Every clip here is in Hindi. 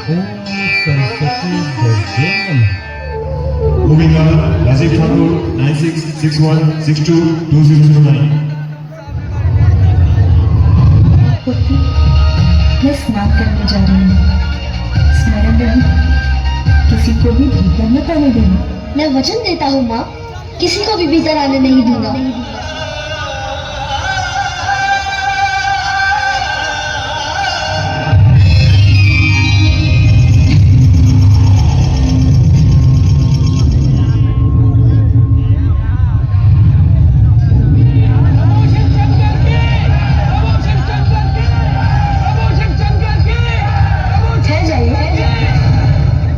ओम सरस्वती गजे नमः। Moving on, Rajiv Thakur, 9661622009. पुत्री, मैं स्नान करने जा रही हूँ। स्मरण रहे, किसी को भी भीतर मत आने देना। मैं वचन देता हूँ माँ, किसी को भी भीतर आने नहीं दूंगा।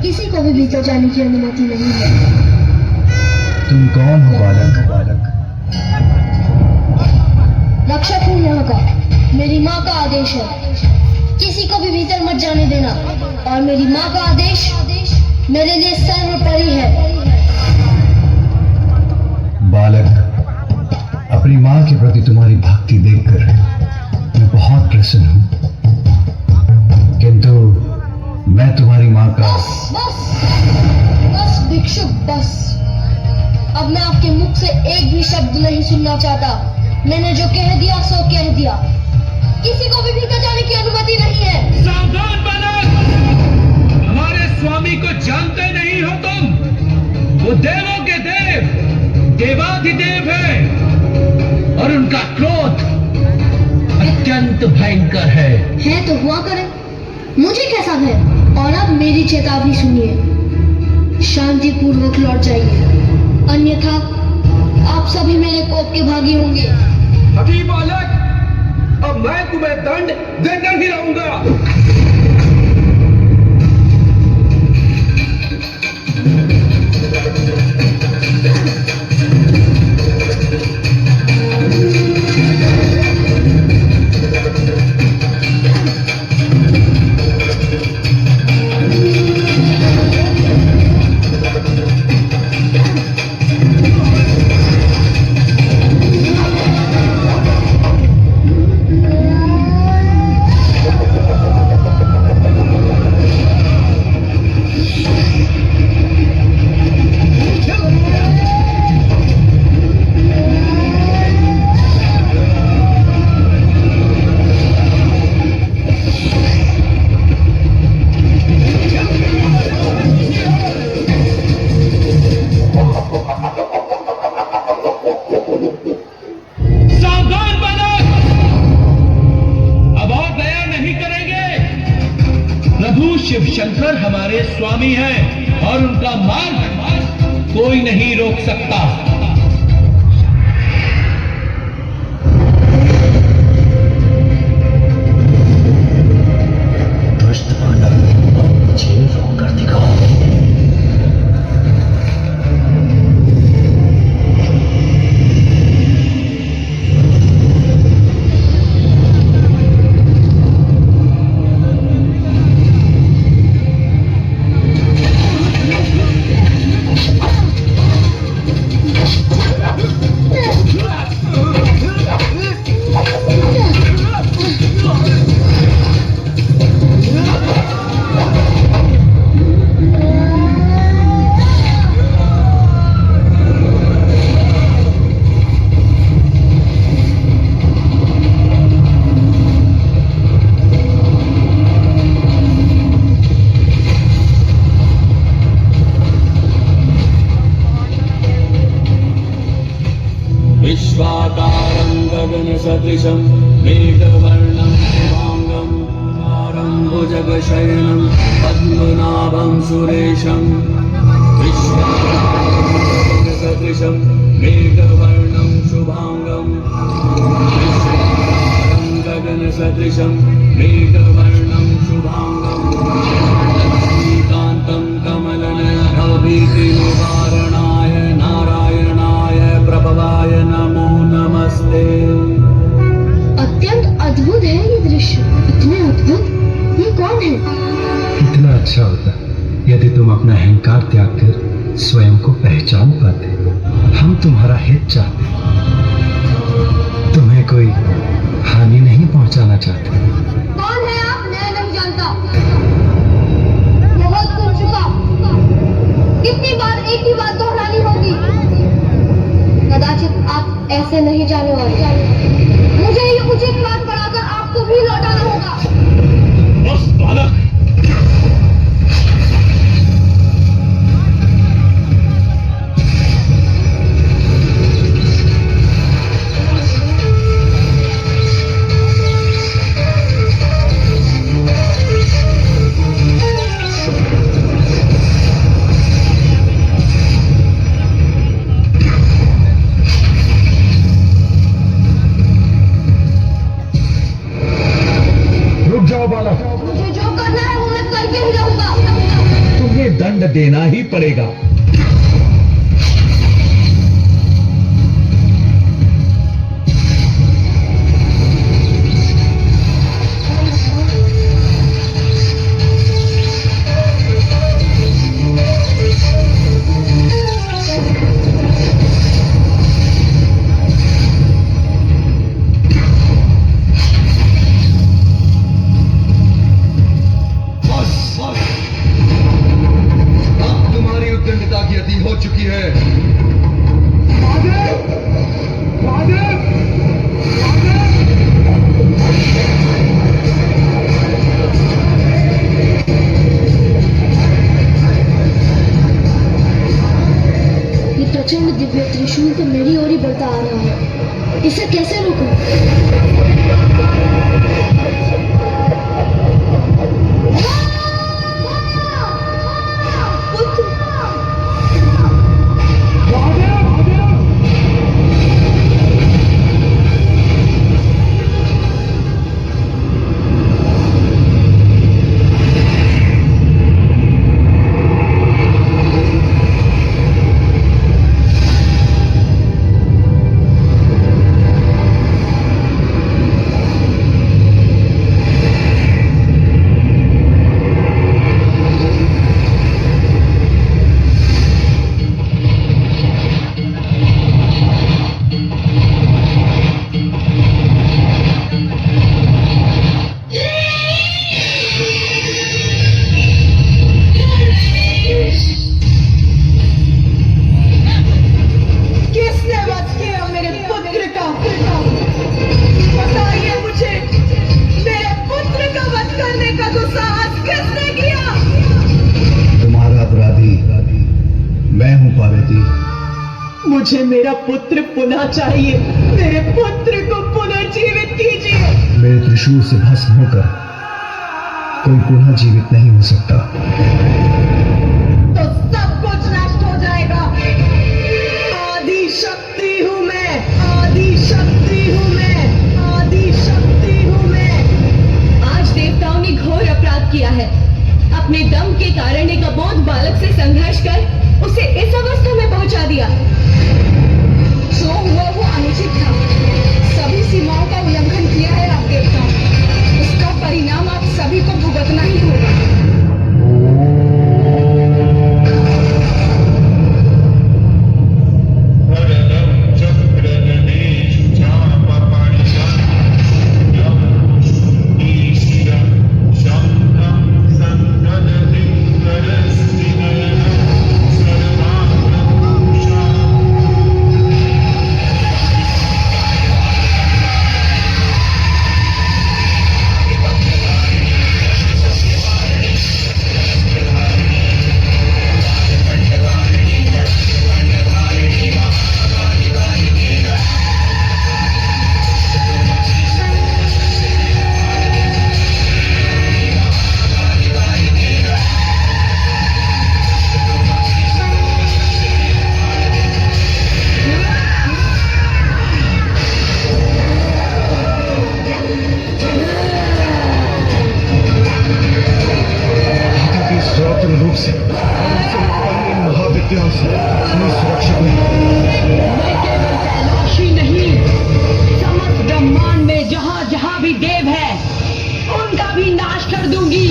किसी को भी भीतर जाने की अनुमति नहीं है। तुम कौन हो बालक? रक्षक हूँ यहाँ का। मेरी माँ का आदेश है, किसी को भी भीतर मत जाने देना। और मेरी माँ का आदेश मेरे लिए सर्वोपरि है। बालक, अपनी माँ के प्रति तुम्हारी भक्ति देखकर मैं बहुत प्रसन्न हूँ, किंतु मैं तुम्हारी माँ का बस भिक्षुक, बस। अब मैं आपके मुख से एक भी शब्द नहीं सुनना चाहता। मैंने जो कह दिया सो कह दिया। किसी को भी भीतर जाने की अनुमति नहीं है। सावधान बालक, हमारे स्वामी को जानते नहीं हो तुम। वो देवों के देव, देवाधिदेव है और उनका क्रोध अत्यंत भयंकर है तो हुआ करे, मुझे कैसा है। और अब मेरी चेतावनी सुनिए, शांति पूर्वक लौट जाइए, अन्यथा आप सभी मेरे कोप के भागी होंगे। अभी बालक, अब मैं तुम्हें दंड देकर ही रहूंगा। शिव शंकर हमारे स्वामी हैं और उनका मार्ग कोई नहीं रोक सकता। दुष्ट पांडव, मुझे रोक कर दिखाओ। विश्वाकारं गगनसदृशं मेघवर्णं शुभांगं भुजगशयनं पद्मनाभं सुरेशं। विश्वाकारं गगनसदृशं मेघवर्णं शुभांगं गगनसदृशं मेघवर्णं शुभांगं लक्ष्मीकान्तं कमलनयनं भीतिनिवारणाय नारायणाय प्रभवाय नमो नमस्ते। अत्यंत अद्भुत है ये दृश्य। इतने अद्भुत, ये कौन है? कितना अच्छा होता यदि तुम अपना अहंकार त्याग कर स्वयं को पहचान पाते। हम तुम्हारा हित चाहते, तुम्हें कोई हानि नहीं पहुंचाना चाहते। कौन है आप? मैं नहीं जानता। तुम्हें देना ही पड़ेगा। अब तुम्हारी उद्दंडता की अति हो चुकी है। ये प्रचंड दिव्य त्रिशूल तो मेरी ओर ही बढ़ता आ रहा है, इसे कैसे रोकूं? मैं हूं पार्वती। मुझे मेरा पुत्र पुनः चाहिए। मेरे पुत्र को पुनर्जीवित कीजिए। मेरे त्रिशूल से भस्म होकर कोई पुनः जीवित नहीं हो सकता। तो सब कुछ नष्ट हो जाएगा। आदि शक्ति हूं मैं, आदि शक्ति हूं मैं, आदि शक्ति हूं मैं। आज देवताओं ने घोर अपराध किया है। अपने दम के कारण एक अबोध बालक से संघर्ष कर उसे इस अवस्था में पहुंचा दिया। जो हुआ वो अनुचित था। सभी सीमाओं का उल्लंघन किया है आप देवताओं। इसका परिणाम आप सभी को भुगतना ही होगा। रूप से महाविद्याओं से सुरक्षित नहीं। मैं केवल कैलाशी नहीं, समस्त ब्रह्मांड में जहां जहां भी देव है उनका भी नाश कर दूंगी।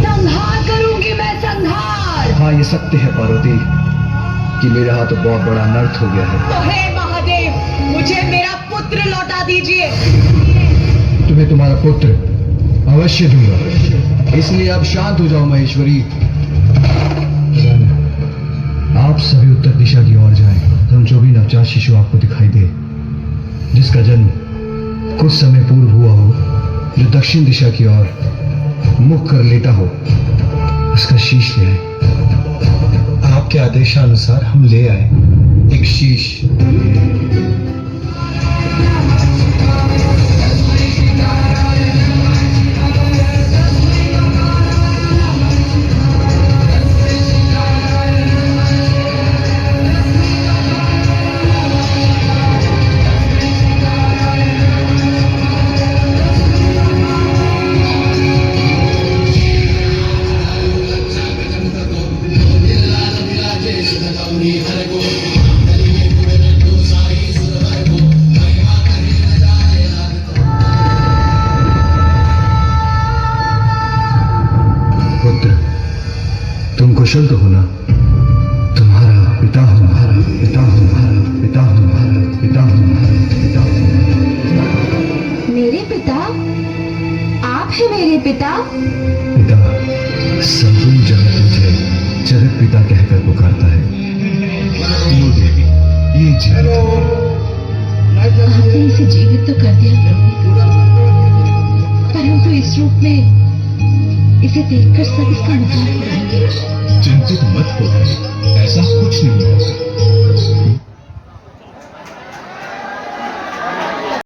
संहार करूंगी मैं, संहार। हाँ, ये सत्य है पार्वती कि मेरे हाथ बहुत बड़ा अनर्थ हो गया है। तो हे महादेव, मुझे मेरा पुत्र लौटा दीजिए। तुम्हें तुम्हारा पुत्र अवश्य दूंगा, इसलिए आप शांत हो जाओ महेश्वरी। आप सभी उत्तर दिशा की ओर जाएं। हम जो भी नवजात शिशु आपको दिखाई दे, जिसका जन्म कुछ समय पूर्व हुआ हो, जो दक्षिण दिशा की ओर मुख कर लेटा हो, उसका शीश ले आए। आपके आदेशानुसार हम ले आए एक शीश। कुशल तो होना। तुम्हारा पिता हूं, तुम्हारा पिता हूं, तुम्हारा पिता हूं, तुम्हारा पिता हूं, तुम्हारा पिता हूं। मेरे पिता? आप हैं मेरे पिता? पिता, संपूर्ण जगत मुझे जगत पिता कहकर पुकारता है। लो देवी, ये जीवित है। आपने इसे जीवित तो कर दिया प्रभु, परंतु इस रूप में इसे देखकर सब इसका मजाक उड़ाएंगे। चिंतित मत हो।